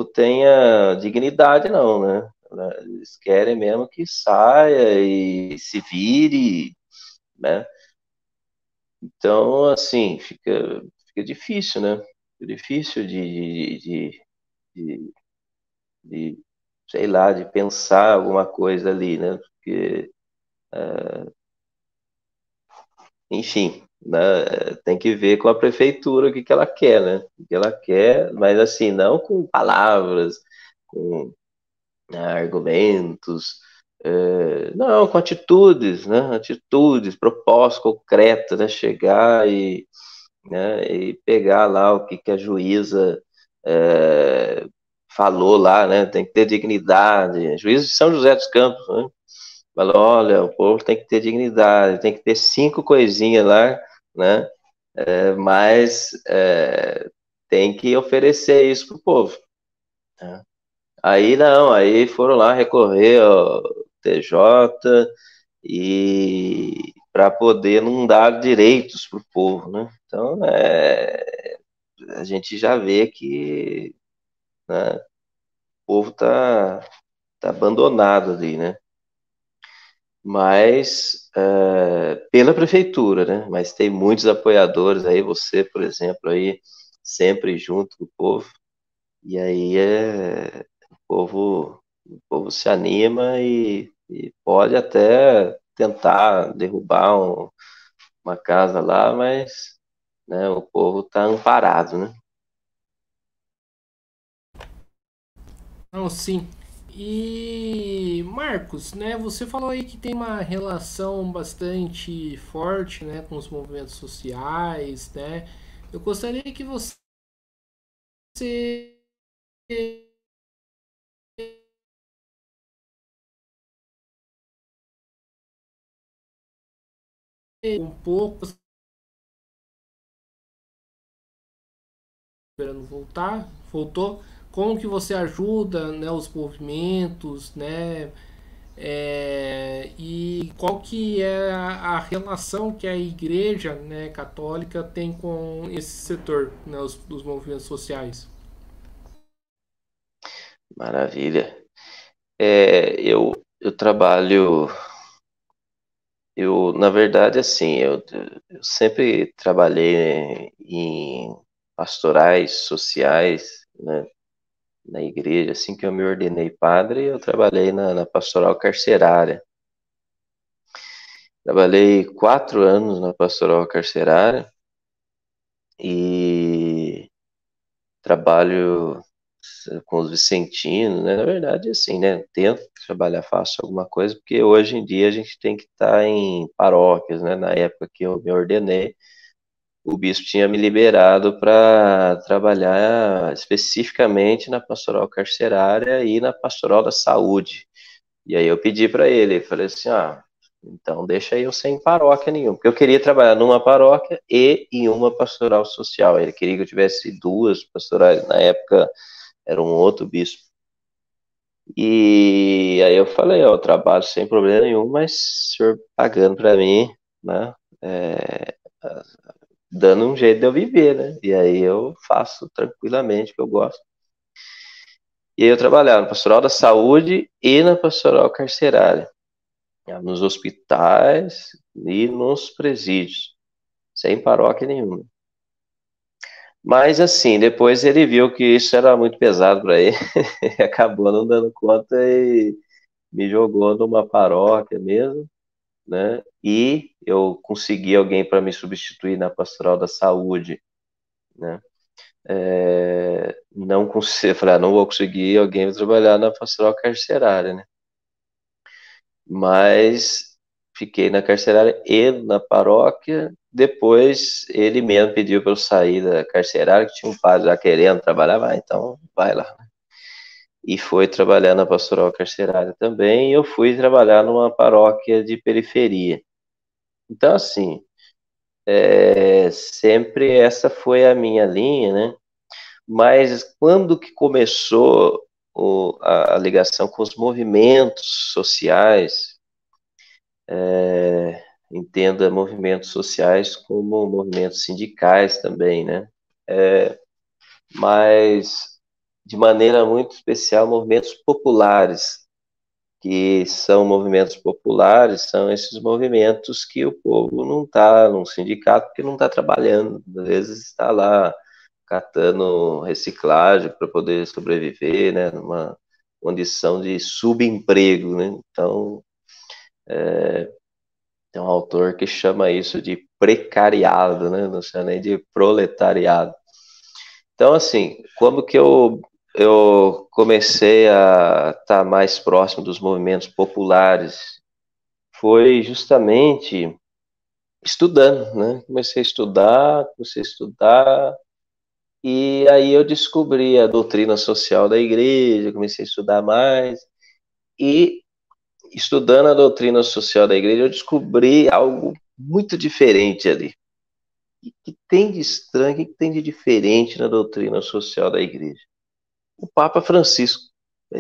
tenha dignidade, não, né? Eles querem mesmo que saia e se vire, né? Então, assim, fica difícil, né? Fica difícil de, de, sei lá, de pensar alguma coisa ali, né? Porque, enfim, né? Tem que ver com a prefeitura o que ela quer, né? O que ela quer, mas assim, não com palavras, com argumentos, não, com atitudes, né? Atitudes, propostas concretas, né? Chegar né, e pegar lá o que a juíza falou lá, né? Tem que ter dignidade. Juíza de São José dos Campos, né? Falou, olha, o povo tem que ter dignidade, tem que ter 5 coisinhas lá, né? Mas tem que oferecer isso pro povo, né? Aí não, aí foram lá recorrer ao TJ e para poder não dar direitos para o povo, né? Então, a gente já vê que, né, o povo tá abandonado ali, né? Mas pela prefeitura, né? Mas tem muitos apoiadores aí, você, por exemplo, aí sempre junto com o povo. E aí o povo se anima e pode até tentar derrubar uma casa lá, mas né, o povo está amparado, né? Não, sim. E Marcos, né, você falou aí que tem uma relação bastante forte, né, com os movimentos sociais, né? Eu gostaria que você um pouco esperando voltar, voltou. Como que você ajuda, né, os movimentos, né? E qual que é a relação que a igreja, né, católica tem com esse setor, né, os movimentos sociais? Maravilha. Eu trabalho, na verdade, assim, eu sempre trabalhei em pastorais sociais, né, na igreja. Assim que eu me ordenei padre, eu trabalhei na pastoral carcerária. Trabalhei 4 anos na pastoral carcerária e trabalho com os vicentinos, né? Na verdade, assim, né? Tento trabalhar, faço alguma coisa, porque hoje em dia a gente tem que estar em paróquias, né? Na época que eu me ordenei, o bispo tinha me liberado para trabalhar especificamente na pastoral carcerária e na pastoral da saúde. E aí eu pedi para ele, falei assim, então deixa eu sem paróquia nenhuma, porque eu queria trabalhar numa paróquia e em uma pastoral social. Ele queria que eu tivesse duas pastorais, na época era um outro bispo. E aí eu falei, ó, eu trabalho sem problema nenhum, mas o senhor pagando para mim, né, é, dando um jeito de eu viver, né? E aí eu faço tranquilamente o que eu gosto. E aí eu trabalhava na pastoral da saúde e na pastoral carcerária, nos hospitais e nos presídios, sem paróquia nenhuma. Mas assim, depois ele viu que isso era muito pesado para ele, e acabou não dando conta e me jogou numa paróquia mesmo, né? E eu consegui alguém para me substituir na pastoral da saúde, né? Não consegui, falei, não vou conseguir alguém para trabalhar na pastoral carcerária, né? Mas fiquei na carcerária e na paróquia. Depois ele mesmo pediu para eu sair da carcerária, que tinha um padre lá querendo trabalhar, então vai lá. E foi trabalhar na pastoral carcerária também. E eu fui trabalhar numa paróquia de periferia. Então, assim, sempre essa foi a minha linha, né? Mas quando que começou a ligação com os movimentos sociais, entenda movimentos sociais como movimentos sindicais também, né? Mas de maneira muito especial movimentos populares, que são movimentos populares, são esses movimentos que o povo não está num sindicato porque não está trabalhando, às vezes está lá catando reciclagem para poder sobreviver, né, numa condição de subemprego, né? Então, tem um autor que chama isso de precariado, né? Não chama nem de proletariado. Então, assim, como que eu comecei a estar mais próximo dos movimentos populares? Foi justamente estudando, né? Comecei a estudar, e aí eu descobri a doutrina social da igreja, comecei a estudar mais, e estudando a doutrina social da igreja, eu descobri algo muito diferente ali. O que tem de estranho, o que tem de diferente na doutrina social da igreja? O Papa Francisco.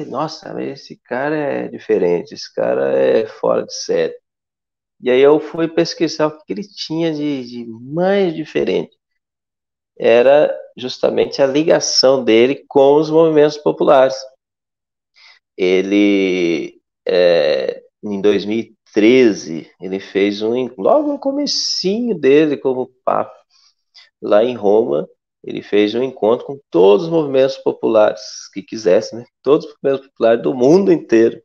Nossa, mas esse cara é diferente, esse cara é fora de série. E aí eu fui pesquisar o que ele tinha de mais diferente. Era justamente a ligação dele com os movimentos populares. Ele, em 2013, ele fez logo no comecinho dele como Papa, lá em Roma, ele fez um encontro com todos os movimentos populares que quisessem, né? Todos os movimentos populares do mundo inteiro,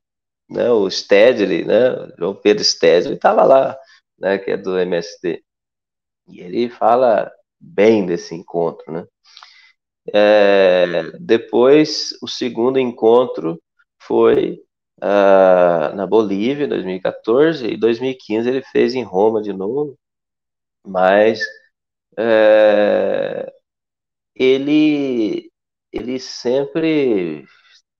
né? O Stedley, né? João Pedro Stedley estava lá, né? Que é do MST. E ele fala bem desse encontro, né? Depois, o segundo encontro foi na Bolívia, em 2014, e em 2015 ele fez em Roma de novo, mas ele, ele sempre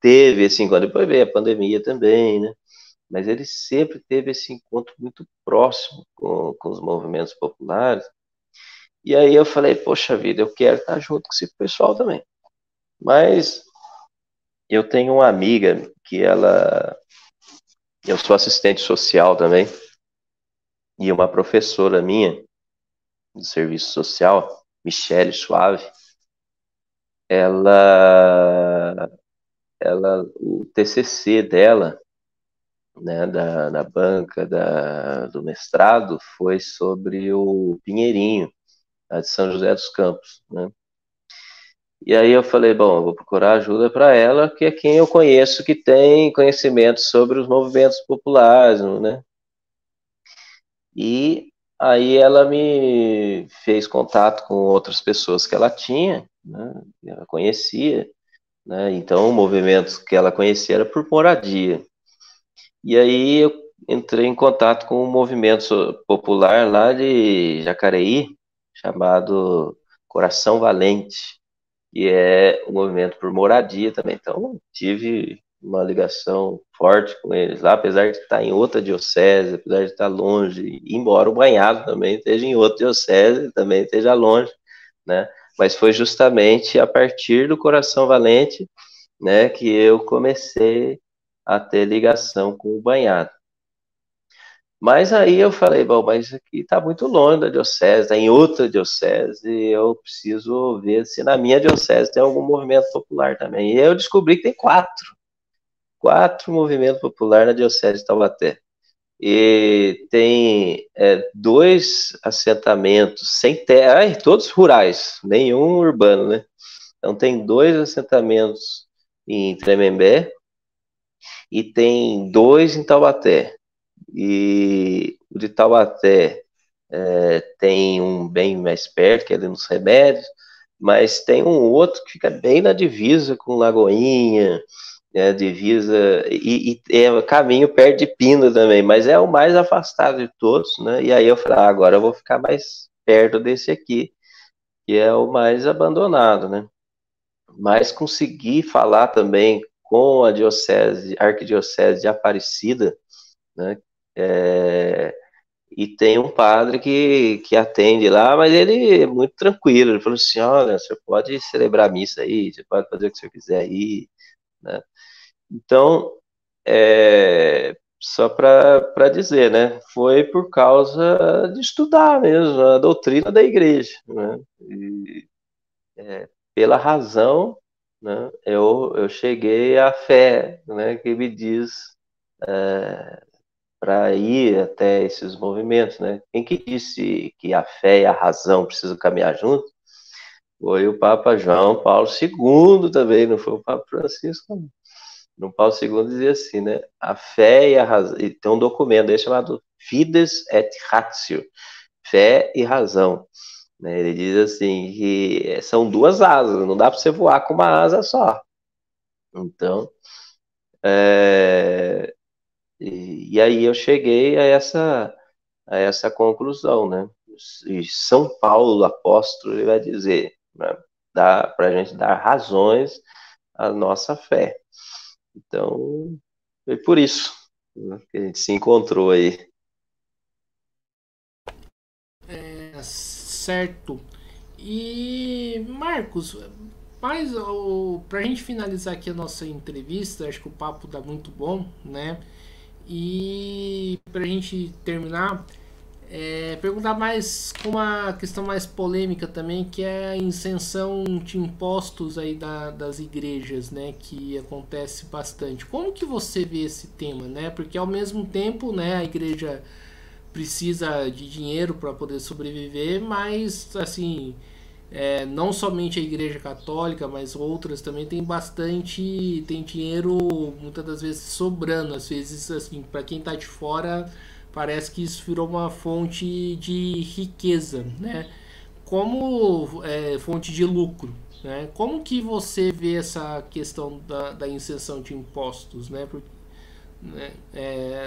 teve esse encontro, depois veio a pandemia também, né? Mas ele sempre teve esse encontro muito próximo com os movimentos populares. E aí eu falei, poxa vida, eu quero estar junto com esse pessoal também. Mas eu tenho uma amiga que eu sou assistente social também, e uma professora minha de serviço social, Michele Suave, ela, o TCC dela, né, da banca do mestrado, foi sobre o Pinheirinho, de São José dos Campos, né? E aí eu falei, bom, eu vou procurar ajuda para ela, que é quem eu conheço que tem conhecimento sobre os movimentos populares, né? E aí ela me fez contato com outras pessoas que ela tinha, né? Que ela conhecia, né? Então o movimento que ela conhecia era por moradia. E aí eu entrei em contato com um movimento popular lá de Jacareí, chamado Coração Valente, que é um movimento por moradia também. Então, tive uma ligação forte com eles lá, apesar de estar em outra diocese, apesar de estar longe, embora o banhado também esteja em outra diocese, também esteja longe, né? Mas foi justamente a partir do Coração Valente, né, que eu comecei a ter ligação com o banhado. Mas aí eu falei, bom, mas isso aqui está muito longe da diocese, está em outra diocese, e eu preciso ver se na minha diocese tem algum movimento popular também. E eu descobri que tem quatro movimentos populares na diocese de Taubaté. E tem dois assentamentos sem terra, todos rurais, nenhum urbano, né? Então tem dois assentamentos em Tremembé e tem dois em Taubaté. E o de Taubaté tem um bem mais perto, que é ali nos Remédios, mas tem um outro que fica bem na divisa com Lagoinha, né, divisa, e é caminho perto de Pina também, mas é o mais afastado de todos, né? E aí eu falei, agora eu vou ficar mais perto desse aqui, que é o mais abandonado, né? Mas consegui falar também com a arquidiocese de Aparecida, né? E tem um padre que atende lá, mas ele é muito tranquilo. Ele falou assim: olha, você pode celebrar a missa aí, você pode fazer o que você quiser aí, né? Então, só para dizer, né? Foi por causa de estudar mesmo a doutrina da igreja, né? E, pela razão, né? Eu cheguei à fé, né? Que me diz para ir até esses movimentos, né? Quem que disse que a fé e a razão precisam caminhar juntos? Foi o Papa João Paulo II também, não foi o Papa Francisco. Não. No Paulo II dizia assim, né? A fé e a razão. E tem um documento aí chamado Fides et Ratio, fé e razão. Né? Ele diz assim que são duas asas, não dá para você voar com uma asa só. Então, e aí eu cheguei a essa conclusão, né? E São Paulo, apóstolo, ele vai dizer, né? Dá para a gente dar razões à nossa fé. Então, foi por isso, né, que a gente se encontrou aí. Certo. E Marcos, mas pra gente finalizar aqui a nossa entrevista, acho que o papo tá muito bom, né? E pra gente terminar, perguntar mais com uma questão mais polêmica também, que é a isenção de impostos aí das igrejas, né? Que acontece bastante. Como que você vê esse tema, né? Porque ao mesmo tempo, né, a igreja precisa de dinheiro para poder sobreviver, mas assim não somente a Igreja Católica, mas outras também tem dinheiro muitas das vezes sobrando, às vezes assim, para quem está de fora, parece que isso virou uma fonte de riqueza, né? Como fonte de lucro, né? Como que você vê essa questão da isenção de impostos, né?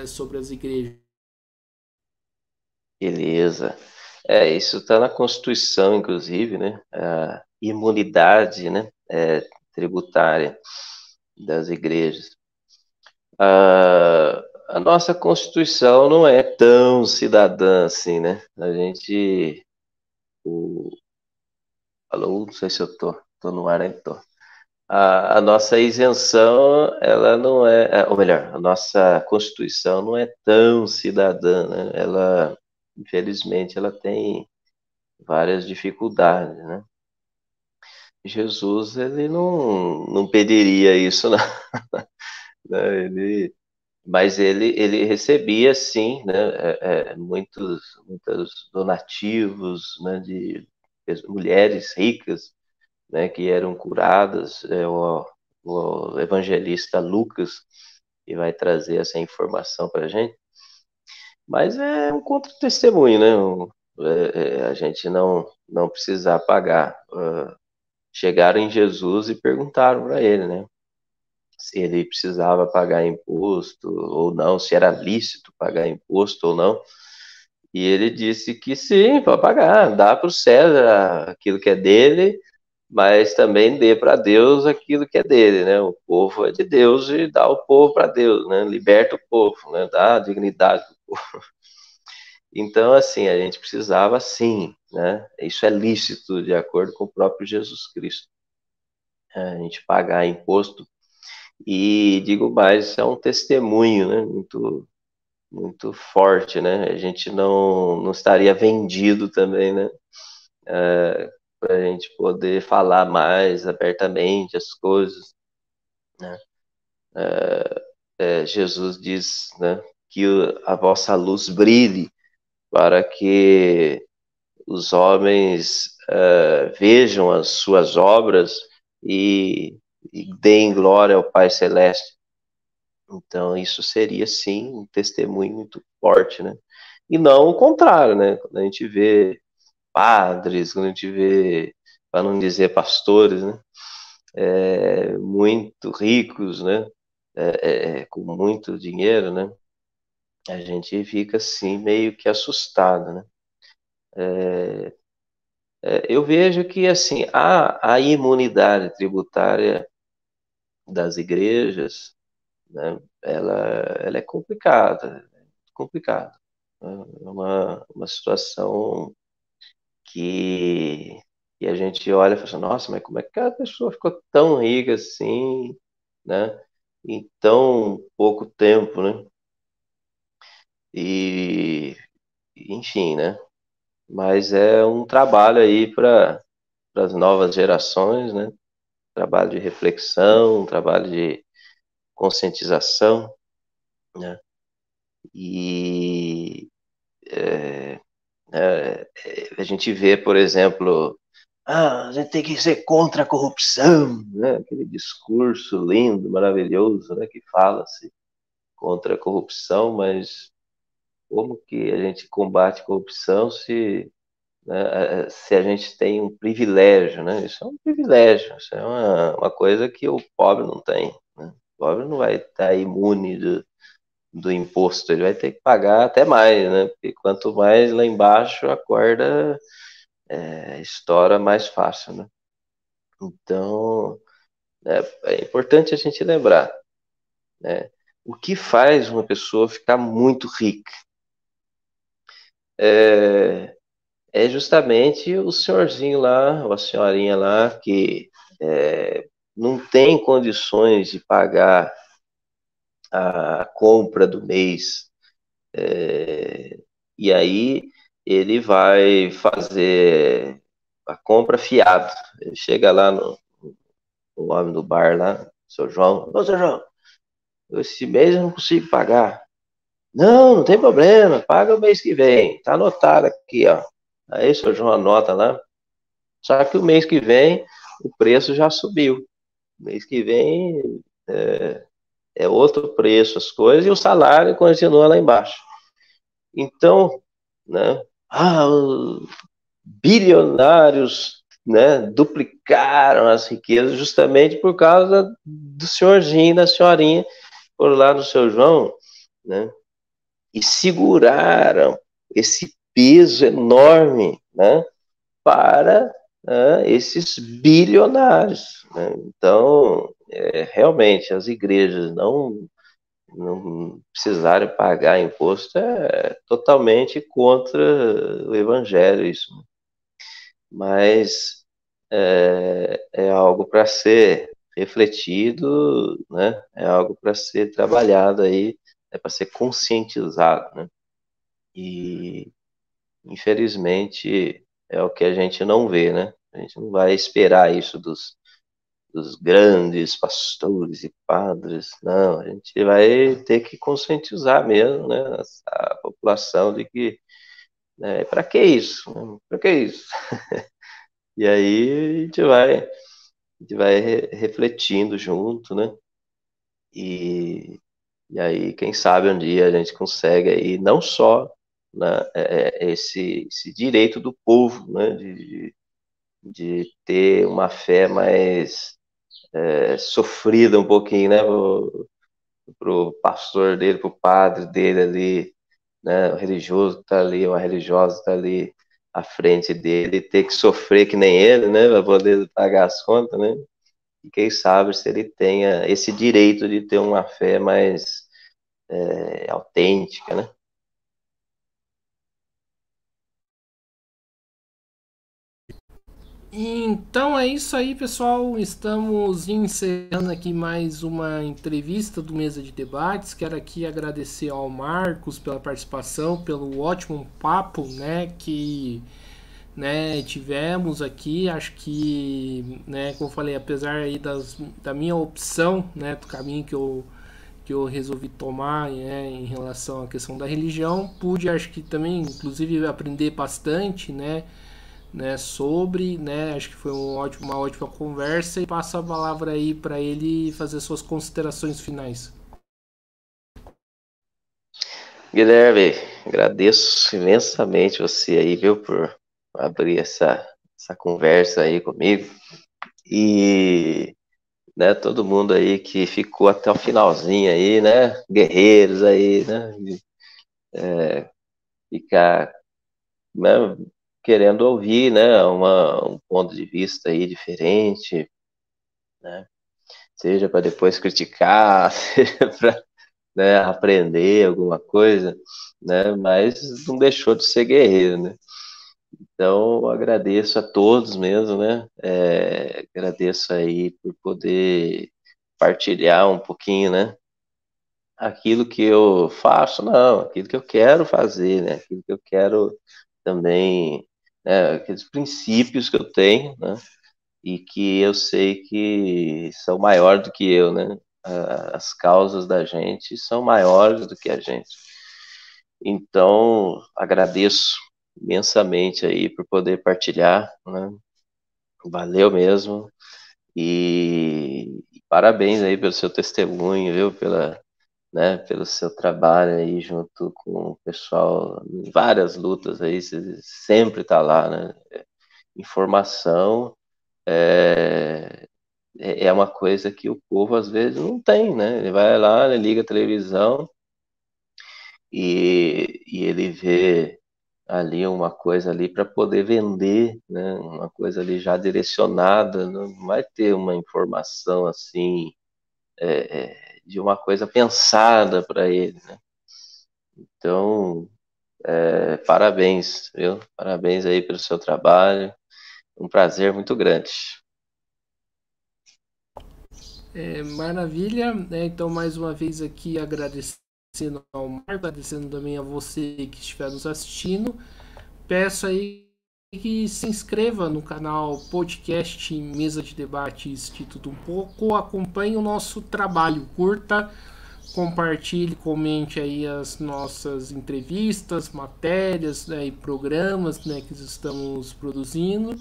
Sobre as igrejas? Beleza. Isso está na Constituição, inclusive, né? A imunidade, né? Tributária das igrejas. A nossa Constituição não é tão cidadã assim, né? A gente. Alô, não sei se eu tô no ar, ainda tô. A nossa isenção, ela não ou melhor, a nossa Constituição não é tão cidadã, né? Ela, infelizmente, ela tem várias dificuldades, né? Jesus, ele não pediria isso, não, né? Mas ele recebia, sim, né, muitos donativos, né, de mulheres ricas, né, que eram curadas. O evangelista Lucas, que vai trazer essa informação para a gente. Mas é um contra-testemunho, né? A gente não precisar pagar. Chegaram em Jesus e perguntaram para ele, né? Se ele precisava pagar imposto ou não, se era lícito pagar imposto ou não. E ele disse que sim, para pagar, dá para o César aquilo que é dele, mas também dê para Deus aquilo que é dele, né? O povo é de Deus e dá o povo para Deus, né? Liberta o povo, né? Dá a dignidade do povo. Então, assim, a gente precisava sim, né? Isso é lícito de acordo com o próprio Jesus Cristo. A gente pagar imposto. E digo mais, é um testemunho, né? Muito forte, né? A gente não estaria vendido também, né? Para a gente poder falar mais abertamente as coisas, né? Jesus diz, né, que a vossa luz brilhe para que os homens vejam as suas obras e deem glória ao Pai Celeste. Então, isso seria, sim, um testemunho muito forte, né? E não o contrário, né? Quando a gente vê padres, quando a gente vê, para não dizer pastores, né? Muito ricos, né? Com muito dinheiro, né? A gente fica, assim, meio que assustado, né? Eu vejo que, assim, a imunidade tributária das igrejas, né? Ela é complicada. É uma situação que, que a gente olha e fala assim, nossa, mas como é que a pessoa ficou tão rica assim, né? Em tão pouco tempo, né? E, enfim, né? Mas é um trabalho aí para as novas gerações, né? Trabalho de reflexão, trabalho de conscientização, né? E é, a gente vê, por exemplo, a gente tem que ser contra a corrupção, né? Aquele discurso lindo, maravilhoso, né? Que fala-se contra a corrupção, mas como que a gente combate a corrupção se a gente tem um privilégio, né? Isso é um privilégio, isso é uma coisa que o pobre não tem, né? O pobre não vai estar imune do imposto, ele vai ter que pagar até mais, né? Porque quanto mais lá embaixo a corda estoura mais fácil, né? Então, é importante a gente lembrar, né? O que faz uma pessoa ficar muito rica é, é justamente o senhorzinho lá, ou a senhorinha lá, que não tem condições de pagar a compra do mês. E aí ele vai fazer a compra fiado. Ele chega lá no homem do bar lá, seu João, ô seu João, esse mês eu não consigo pagar. Não tem problema, paga o mês que vem, tá anotado aqui, ó. Aí o seu João anota lá, Só que o mês que vem o preço já subiu. O mês que vem é outro preço as coisas e o salário continua lá embaixo. Então, né, os bilionários, né, duplicaram as riquezas justamente por causa do senhorzinho e da senhorinha por lá no seu João, né, e seguraram esse peso enorme, né, para esses bilionários, né? Então, realmente, as igrejas não precisarem pagar imposto é totalmente contra o evangelho isso. Mas é algo para ser refletido, né? É algo para ser trabalhado aí, é para ser conscientizado, né? E infelizmente é o que a gente não vê, né? A gente não vai esperar isso dos grandes pastores e padres, não. A gente vai ter que conscientizar mesmo, né? A população de que, né, para que isso? Para que isso? E aí a gente vai refletindo junto, né? E, e aí, quem sabe um dia a gente consegue aí não só, né, esse direito do povo, né, de ter uma fé mais sofrida um pouquinho, né, pro pastor dele, pro padre dele ali, né, o religioso que tá ali, uma religiosa que tá ali à frente dele, ter que sofrer que nem ele, né, para poder pagar as contas, né? E quem sabe se ele tenha esse direito de ter uma fé mais autêntica, né? Então é isso aí, pessoal. Estamos encerrando aqui mais uma entrevista do Mesa de Debates. Quero aqui agradecer ao Marcos pela participação, pelo ótimo papo, né, que tivemos aqui. Acho que, né, como eu falei, apesar aí da minha opção, né, do caminho que eu resolvi tomar, né, em relação à questão da religião, pude, acho que também, inclusive, aprender bastante, né, sobre, né, acho que foi uma ótima conversa e passo a palavra aí para ele fazer suas considerações finais. Guilherme, agradeço imensamente você aí, viu, por abrir essa conversa aí comigo. E, né, todo mundo aí que ficou até o finalzinho aí, né, guerreiros aí, né, ficar, né, querendo ouvir, né, um ponto de vista aí diferente, né, seja para depois criticar, seja para, né, aprender alguma coisa, né, mas não deixou de ser guerreiro, né. Então, agradeço a todos mesmo, né, agradeço aí por poder partilhar um pouquinho, né, aquilo que eu faço, não, aquilo que eu quero fazer, né, aquilo que eu quero também, né, aqueles princípios que eu tenho, né, e que eu sei que são maiores do que eu, né? As causas da gente são maiores do que a gente. Então, agradeço imensamente aí por poder partilhar, né? Valeu mesmo. E parabéns aí pelo seu testemunho, viu? Né, pelo seu trabalho aí junto com o pessoal, em várias lutas aí, você sempre está lá, né? Informação é uma coisa que o povo às vezes não tem, né? Ele vai lá, ele liga a televisão e ele vê ali uma coisa ali para poder vender, né? Uma coisa ali já direcionada, não vai ter uma informação assim de uma coisa pensada para ele, né? Então, parabéns, viu? Parabéns aí pelo seu trabalho, um prazer muito grande. Maravilha, né? Então mais uma vez aqui agradecendo ao Marco, agradecendo também a você que estiver nos assistindo. Peço aí que se inscreva no canal podcast Mesa de Debates de Tudo Um Pouco, acompanhe o nosso trabalho, curta, compartilhe, comente aí as nossas entrevistas, matérias, né, e programas, né, que estamos produzindo.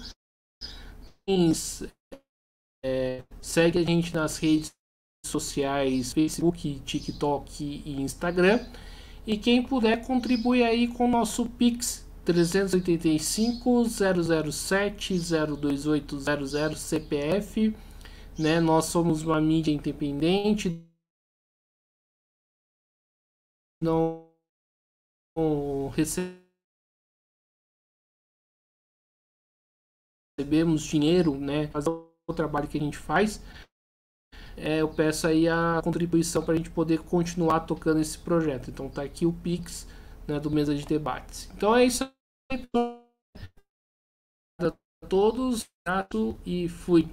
segue a gente nas redes sociais, Facebook, TikTok e Instagram. E quem puder contribuir aí com o nosso Pix 385 007 02800 CPF, né? Nós somos uma mídia independente, não recebemos dinheiro, né? Fazer o trabalho que a gente faz. Eu peço aí a contribuição para a gente poder continuar tocando esse projeto. Então tá aqui o Pix, né, do Mesa de Debates. Então é isso aí, a todos, grato e fui.